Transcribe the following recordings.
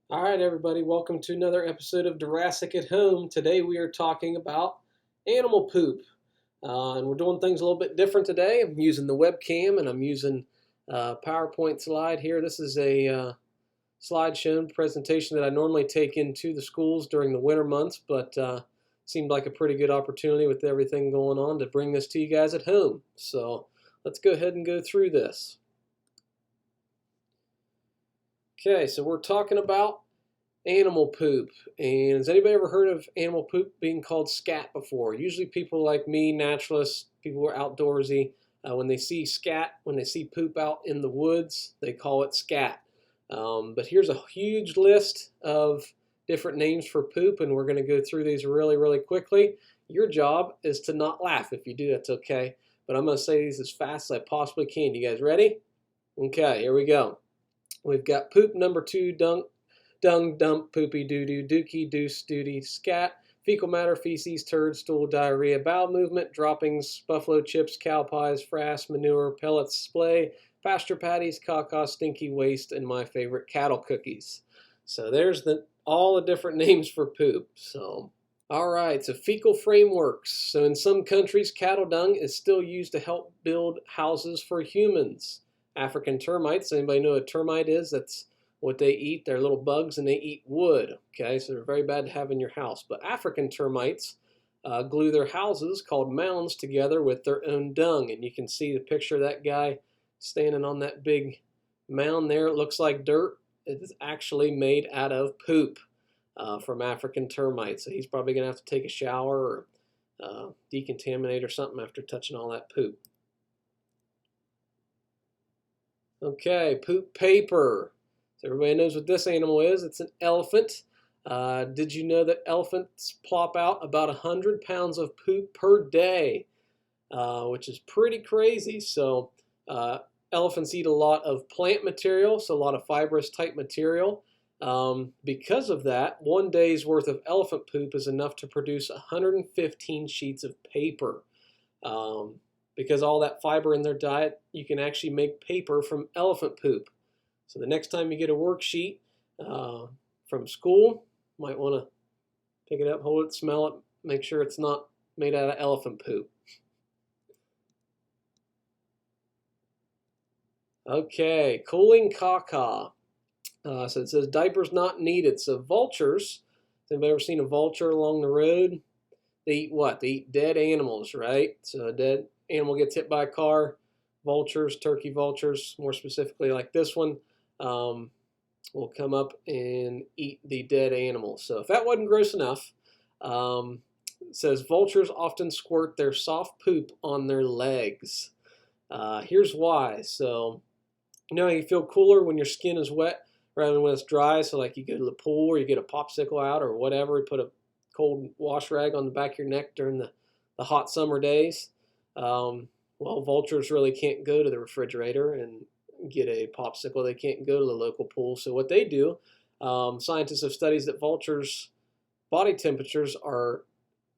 All right, everybody, welcome to another episode of Deerassic at Home. Today we are talking about animal poop. And we're doing things a little bit different today. I'm using the webcam and I'm using a PowerPoint slide here. This is a slideshow presentation that I normally take into the schools during the winter months, but seemed like a pretty good opportunity with everything going on to bring this to you guys at home. So let's go ahead and go through this. Okay, so we're talking about animal poop. And has anybody ever heard of animal poop being called scat before? Usually people like me, naturalists, people who are outdoorsy, when they see scat, when they see poop out in the woods, they call it scat. But here's a huge list of different names for poop, and we're going to go through these really quickly. Your job is to not laugh. If you do, that's okay. But I'm going to say these as fast as I possibly can. You guys ready? Okay, here we go. We've got poop number 2, dung, dump, poopy, doo-doo, dookie, deuce, duty, scat, fecal matter, feces, turd, stool, diarrhea, bowel movement, droppings, buffalo chips, cow pies, frass, manure, pellets, splay, pasture patties, caca, stinky waste, and my favorite, cattle cookies. So there's all the different names for poop. So, all right, so fecal frameworks. So in some countries, cattle dung is still used to help build houses for humans. African termites, anybody know what a termite is? That's what they eat. They're little bugs and they eat wood. Okay, so they're very bad to have in your house. But African termites glue their houses called mounds together with their own dung. And you can see the picture of that guy standing on that big mound there. It looks like dirt. It is actually made out of poop from African termites. So he's probably going to have to take a shower or decontaminate or something after touching all that poop. Okay, poop paper. So everybody knows what this animal is. It's an elephant. Did you know that elephants plop out about 100 pounds of poop per day, which is pretty crazy. So elephants eat a lot of plant material, so a lot of fibrous type material. Because of that, one day's worth of elephant poop is enough to produce 115 sheets of paper. Because all that fiber in their diet, you can actually make paper from elephant poop. So the next time you get a worksheet from school, you might want to pick it up, hold it, smell it, make sure it's not made out of elephant poop. Okay, cooling caca. So it says diapers not needed. So vultures, has anybody ever seen a vulture along the road? They eat what? They eat dead animals, right? So a dead animal gets hit by a car. Vultures, turkey vultures, more specifically like this one, will come up and eat the dead animal. So if that wasn't gross enough, it says vultures often squirt their soft poop on their legs. Here's why. So you know you feel cooler when your skin is wet rather than when it's dry. So like you go to the pool or you get a popsicle out or whatever, you put a cold wash rag on the back of your neck during the hot summer days. Well, vultures really can't go to the refrigerator and get a popsicle. They can't go to the local pool. So what they do, scientists have studied that vultures' body temperatures are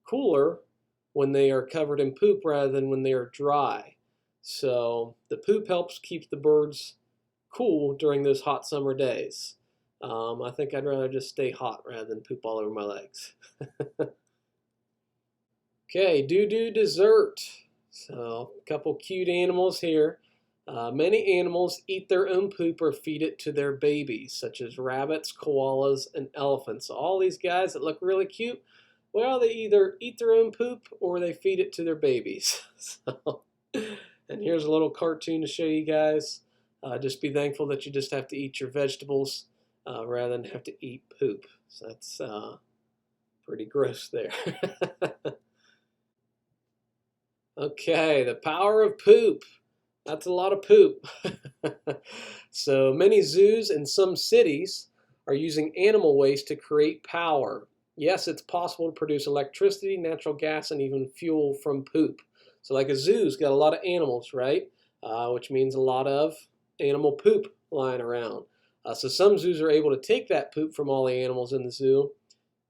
cooler when they are covered in poop rather than when they are dry. So the poop helps keep the birds cool during those hot summer days. I think I'd rather just stay hot rather than poop all over my legs. Okay, doo-doo dessert. So a couple cute animals here. Many animals eat their own poop or feed it to their babies, such as rabbits, koalas, and elephants. So all these guys that look really cute, well, they either eat their own poop or they feed it to their babies. So, and here's a little cartoon to show you guys. Just be thankful that you just have to eat your vegetables rather than have to eat poop. So that's pretty gross there. Okay, the power of poop. That's a lot of poop. So many zoos and some cities are using animal waste to create power. Yes, it's possible to produce electricity, natural gas, and even fuel from poop. So like a zoo's got a lot of animals, right? Which means a lot of animal poop lying around. So some zoos are able to take that poop from all the animals in the zoo,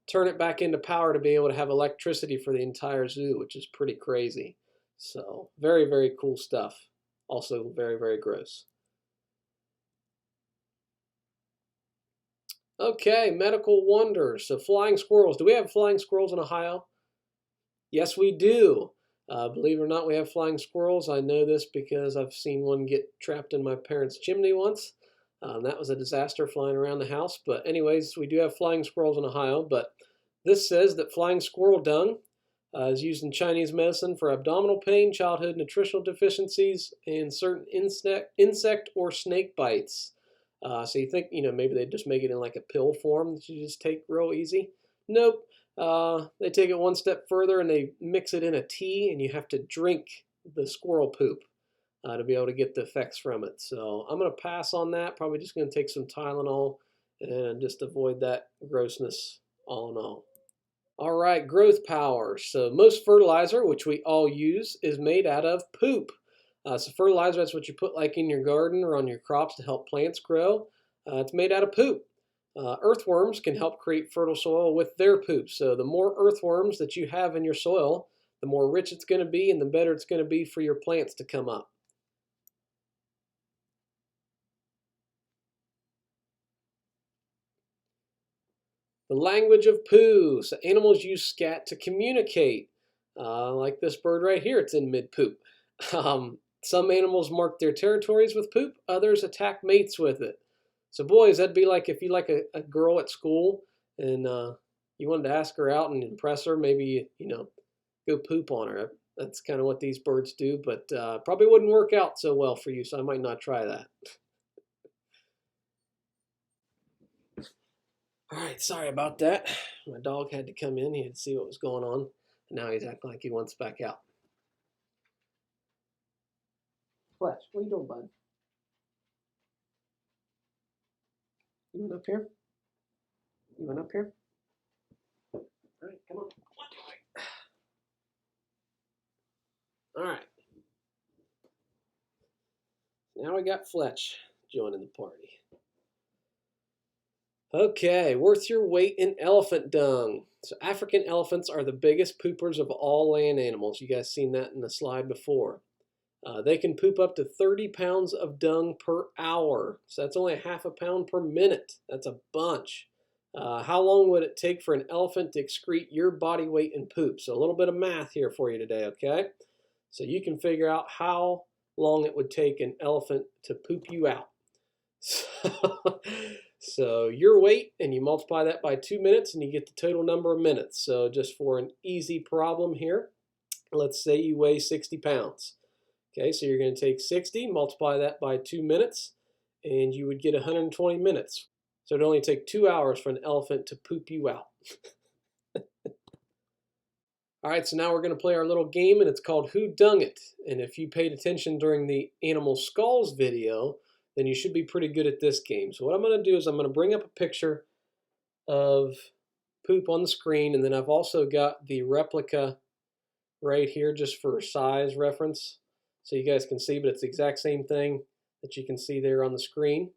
turn it back into power to be able to have electricity for the entire zoo, which is pretty crazy. So very cool stuff. Also very gross. Okay, medical wonders. So flying squirrels. Do we have flying squirrels in Ohio? Yes, we do. Believe it or not, we have flying squirrels. I know this because I've seen one get trapped in my parents' chimney once. That was a disaster flying around the house. But anyways, we do have flying squirrels in Ohio. But this says that flying squirrel dung is used in Chinese medicine for abdominal pain, childhood nutritional deficiencies, and certain insect or snake bites. So you think, maybe they just make it in like a pill form that you just take real easy. Nope. They take it one step further and they mix it in a tea, and you have to drink the squirrel poop to be able to get the effects from it. So I'm going to pass on that. Probably just going to take some Tylenol and just avoid that grossness all in all. All right, growth power. So most fertilizer, which we all use, is made out of poop. So fertilizer, that's what you put like in your garden or on your crops to help plants grow. It's made out of poop. Earthworms can help create fertile soil with their poop. So the more earthworms that you have in your soil, the more rich it's going to be and the better it's going to be for your plants to come up. The language of poo. So animals use scat to communicate. Like this bird right here, it's in mid-poop. Some animals mark their territories with poop, others attack mates with it. So boys, that'd be like if you like a girl at school and you wanted to ask her out and impress her, maybe, go poop on her. That's kind of what these birds do, but probably wouldn't work out so well for you, so I might not try that. All right, sorry about that. My dog had to come in. He had to see what was going on. Now he's acting like he wants back out. Fletch, what are you doing, bud? You went up here? You went up here? All right, come on. All right. Now we got Fletch joining the party. Okay, worth your weight in elephant dung. So African elephants are the biggest poopers of all land animals. You guys seen that in the slide before. They can poop up to 30 pounds of dung per hour. So that's only a half a pound per minute. That's a bunch. How long would it take for an elephant to excrete your body weight in poop? So a little bit of math here for you today, okay? So you can figure out how long it would take an elephant to poop you out. So your weight, and you multiply that by 2 minutes, and you get the total number of minutes. So just for an easy problem here, let's say you weigh 60 pounds. Okay, so you're going to take 60, multiply that by 2 minutes, and you would get 120 minutes. So it'd only take 2 hours for an elephant to poop you out. All right, so now we're going to play our little game, and it's called Whodunit. And if you paid attention during the animal skulls video, then you should be pretty good at this game. So what I'm going to do is I'm going to bring up a picture of poop on the screen, and then I've also got the replica right here just for size reference so you guys can see, but it's the exact same thing that you can see there on the screen.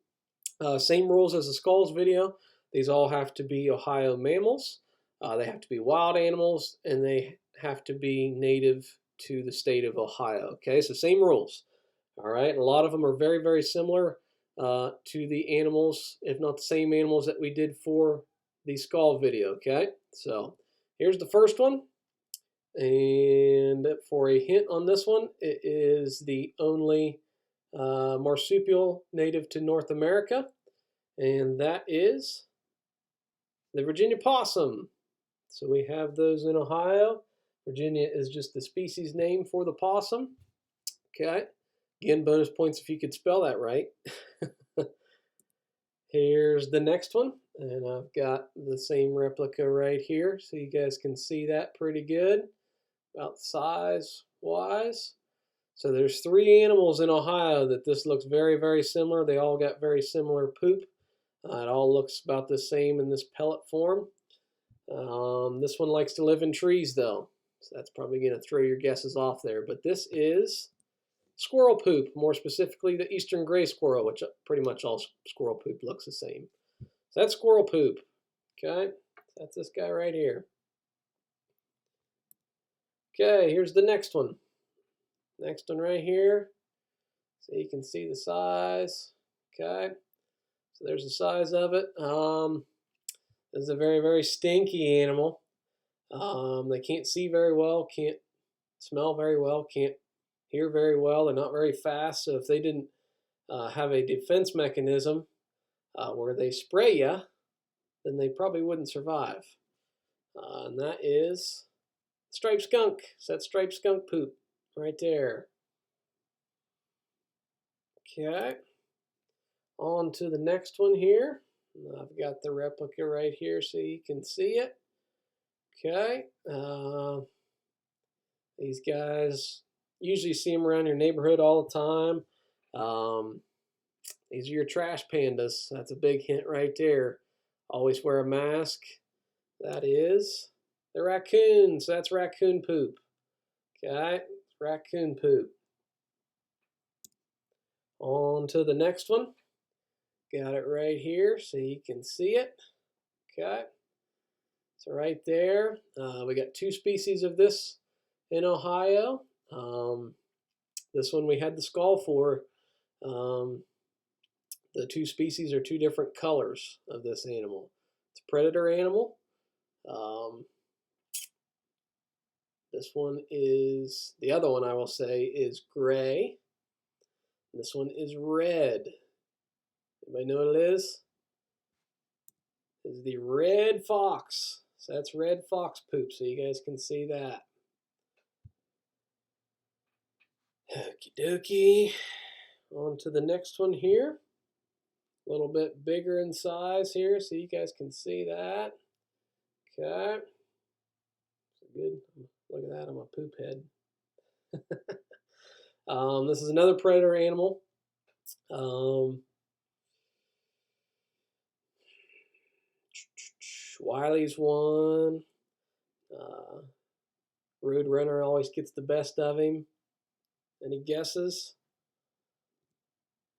Same rules as the skulls video. These all have to be Ohio mammals. They have to be wild animals, and they have to be native to the state of Ohio. Okay, so same rules. All right, and a lot of them are very, very similar to the animals, if not the same animals that we did for the skull video. Okay, so here's the first one. And for a hint on this one, it is the only marsupial native to North America, and that is the Virginia possum. So we have those in Ohio. Virginia is just the species name for the possum. Okay, again, bonus points if you could spell that right. Here's the next one, and I've got the same replica right here, so you guys can see that pretty good about size-wise. So there's 3 animals in Ohio that this looks very, very similar. They all got very similar poop. It all looks about the same in this pellet form. This one likes to live in trees, though, so that's probably going to throw your guesses off there. But this is squirrel poop, more specifically the eastern gray squirrel, which pretty much all squirrel poop looks the same. So that's squirrel poop. Okay, that's this guy right here. Okay, here's the next one. Next one right here. So you can see the size. Okay, so there's the size of it. This is a very, very stinky animal. They can't see very well, can't smell very well, can't hear very well. They're not very fast. So if they didn't have a defense mechanism where they spray you, then they probably wouldn't survive. And that is striped skunk. So that's striped skunk poop right there. Okay. On to the next one here. I've got the replica right here so you can see it. Okay. These guys, usually see them around your neighborhood all the time. These are your trash pandas. That's a big hint right there. Always wear a mask. That is the raccoons. That's raccoon poop. Okay, raccoon poop. On to the next one. Got it right here so you can see it. Okay, so right there, we got 2 species of this in Ohio. This one we had the skull for. The 2 species are 2 different colors of this animal. It's a predator animal. This one is, the other one I will say is gray. This one is red. Anybody know what it is? It's the red fox. So that's red fox poop, so you guys can see that. Okie dokie. On to the next one here. A little bit bigger in size here, so you guys can see that. Okay. So good. Look at that, I'm a poop head. This is another predator animal. Wiley's one. Roadrunner always gets the best of him. Any guesses?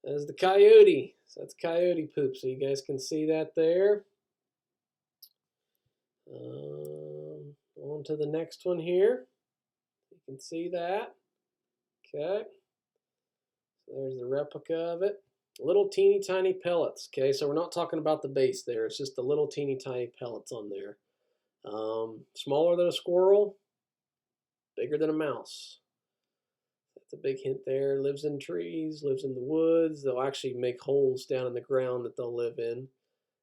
That is the coyote. So that's coyote poop. So you guys can see that there. On to the next one here. You can see that. Okay. So there's the replica of it. Little teeny tiny pellets. Okay, so we're not talking about the base there. It's just the little teeny tiny pellets on there. Smaller than a squirrel, bigger than a mouse. That's a big hint there. Lives in trees, lives in the woods. They'll actually make holes down in the ground that they'll live in,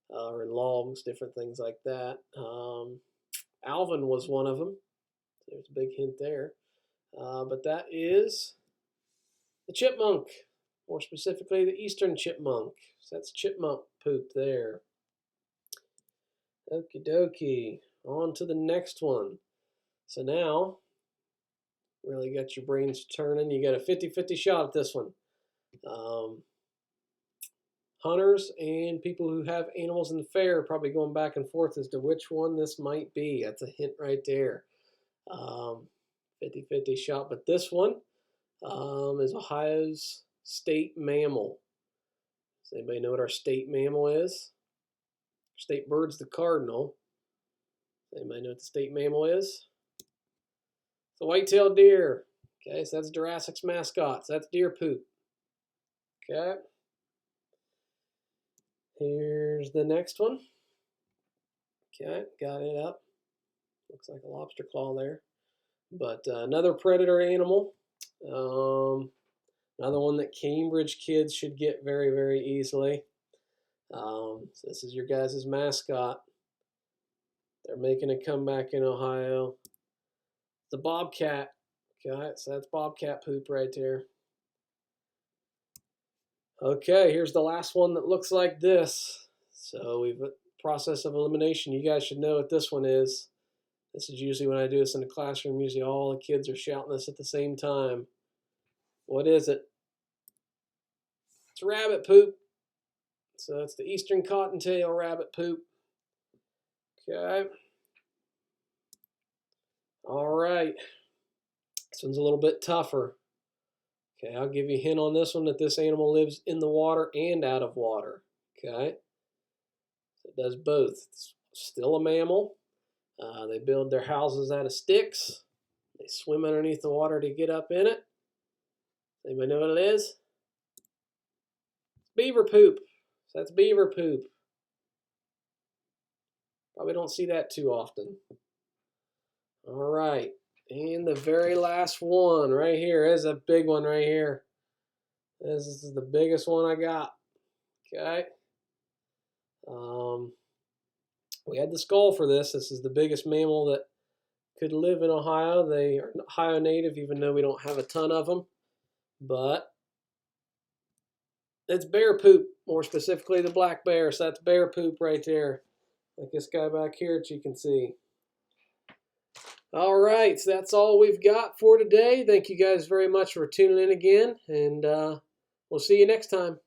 or in logs, different things like that. Alvin was one of them. There's a big hint there. But that is the chipmunk, more specifically the eastern chipmunk. So that's chipmunk poop there. Okie dokie. On to the next one. So now, really got your brains turning. You got a 50-50 shot at this one. Hunters and people who have animals in the fair are probably going back and forth as to which one this might be. That's a hint right there. 50-50 shot. But this one is Ohio's state mammal. Does anybody know what our state mammal is? State bird's the cardinal. Does anybody know what the state mammal is? It's a white-tailed deer. Okay, so that's Deerassic's mascot. So that's deer poop. Okay. Here's the next one. Okay, got it up. Looks like a lobster claw there. But another predator animal. Another one that Cambridge kids should get very, very easily. So this is your guys' mascot. They're making a comeback in Ohio. The bobcat. Okay, so that's bobcat poop right there. Okay, here's the last one that looks like this. So we've process of elimination. You guys should know what this one is. This is usually when I do this in the classroom. Usually all the kids are shouting this at the same time. What is it? It's rabbit poop. So it's the eastern cottontail rabbit poop. Okay. All right. This one's a little bit tougher. Okay, I'll give you a hint on this one that this animal lives in the water and out of water. Okay. So it does both. It's still a mammal. They build their houses out of sticks. They swim underneath the water to get up in it. Anybody know what it is? It's beaver poop. So that's beaver poop. Probably don't see that too often. All right, and the very last one right here is a big one right here. This is the biggest one I got. Okay. We had the skull for this. This is the biggest mammal that could live in Ohio. They are Ohio native, even though we don't have a ton of them. But it's bear poop, more specifically the black bear. So that's bear poop right there, like this guy back here that you can see. All right, so that's all we've got for today. Thank you guys very much for tuning in again, and we'll see you next time.